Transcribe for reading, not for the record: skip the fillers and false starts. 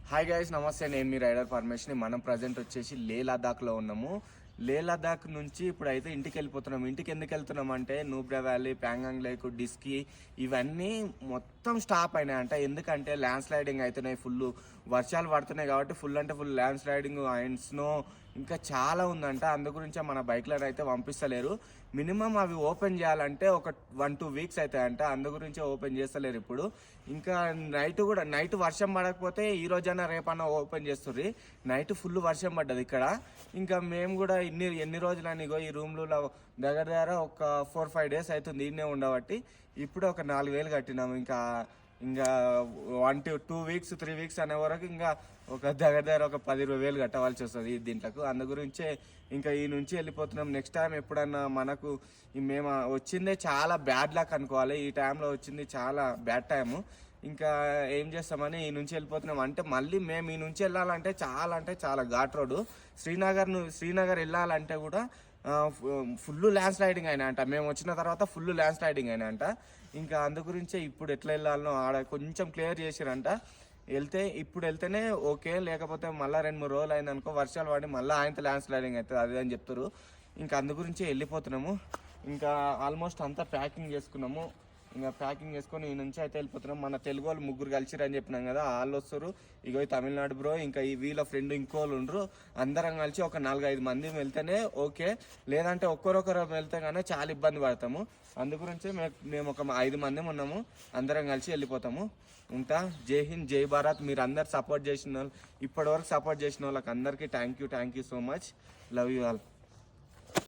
Hi guys, నమస్తే. నేను మీ rider పరమేష్ని. మనం ప్రజెంట్ వచ్చేసి లే లదాఖ్లో ఉన్నాము. లే లదాఖ్ నుంచి ఇప్పుడైతే ఇంటికి వెళ్ళిపోతున్నాం. ఇంటికి ఎందుకు వెళ్తున్నాం అంటే నూబ్రా వ్యాలీ, ప్యాంగాంగ్ లేక్, డిస్కీ ఇవన్నీ మొత్తం స్టాప్ అయినాయి అంట. ఎందుకంటే ల్యాండ్ స్లైడింగ్ అవుతున్నాయి, ఫుల్ వర్షాలు పడుతున్నాయి కాబట్టి ఫుల్ అంటే full land sliding and snow ఇంకా చాలా ఉందంట. అందు గురించే మన బైక్లను అయితే పంపిస్తలేరు. మినిమం అవి ఓపెన్ చేయాలంటే ఒక 1-2 వీక్స్ అవుతాయంట. అందు గురించే ఓపెన్ చేస్తలేరు ఇప్పుడు. ఇంకా నైట్ వర్షం పడకపోతే ఈ రోజైనా రేపన్నా ఓపెన్ చేస్తుర్రి. నైట్ ఫుల్ వర్షం పడ్డది ఇక్కడ. ఇంకా మేము కూడా ఎన్ని రోజులని ఈ రూమ్లో దగ్గర ఒక 4-5 డేస్ అవుతుంది ఈయనే ఉండబట్టి. ఇప్పుడు ఒక 4,000 కట్టినాము. ఇంకా 1-2 వీక్స్ 3 వీక్స్ అనే వరకు ఇంకా ఒక దగ్గర ఒక 10,000 కట్టవలసి వస్తుంది దీంట్లకు. అందు గురించే ఇంకా ఈ నుంచి వెళ్ళిపోతున్నాం. నెక్స్ట్ టైం ఎప్పుడన్నా మనకు మేము వచ్చిందే చాలా బ్యాడ్ లక్ అనుకోవాలి. ఈ టైంలో వచ్చింది చాలా బ్యాడ్ టైము. ఇంకా ఏం చేస్తామని ఈ నుంచి వెళ్ళిపోతున్నాం. అంటే మళ్ళీ మేము ఈ నుంచి వెళ్ళాలంటే చాలా ఘాట్ రోడ్డు. శ్రీనగర్ వెళ్ళాలంటే కూడా ఫుల్ ల్యాండ్ స్లైడింగ్ అయినా అంట. మేము వచ్చిన తర్వాత ఫుల్ ల్యాండ్ స్లైడింగ్ అయినా అంట. ఇంకా అందు గురించే ఇప్పుడు ఎట్లా వెళ్ళాలనో ఆడ కొంచెం క్లియర్ చేసిరంట. ఇప్పుడు వెళ్తేనే ఓకే, లేకపోతే మళ్ళీ 2-3 రోజులు అయిందనుకో వర్షాలు పడి మళ్ళీ ఆయనతో ల్యాండ్ స్లైడింగ్ అవుతుంది అది అని చెప్తారు. ఇంకా అందు గురించే వెళ్ళిపోతున్నాము. ఇంకా ఆల్మోస్ట్ అంతా ప్యాకింగ్ చేసుకున్నాము. ఇంకా ప్యాకింగ్ చేసుకొని ఈ నుంచి అయితే వెళ్ళిపోతున్నాం. మన తెలుగు వాళ్ళు 3 కలిసిరని చెప్పినాం కదా, వాళ్ళు వస్తారు. ఇగో తమిళనాడు బ్రో, ఇంకా వీళ్ళ ఫ్రెండ్ ఇంకోళ్ళు ఉండరు. అందరం కలిసి ఒక 4-5 మంది వెళ్తేనే ఓకే, లేదంటే ఒక్కరొకరు వెళ్తే కానీ చాలా ఇబ్బంది పడతాము. అందు గురించి మేము ఒక 5 మంది ఉన్నాము. అందరం కలిసి వెళ్ళిపోతాము. ఉంటా. జై హింద్, జై భారత్. మీరు అందరు సపోర్ట్ చేసిన వాళ్ళు, ఇప్పటివరకు సపోర్ట్ చేసిన వాళ్ళకి అందరికీ thank you so much. Love you all.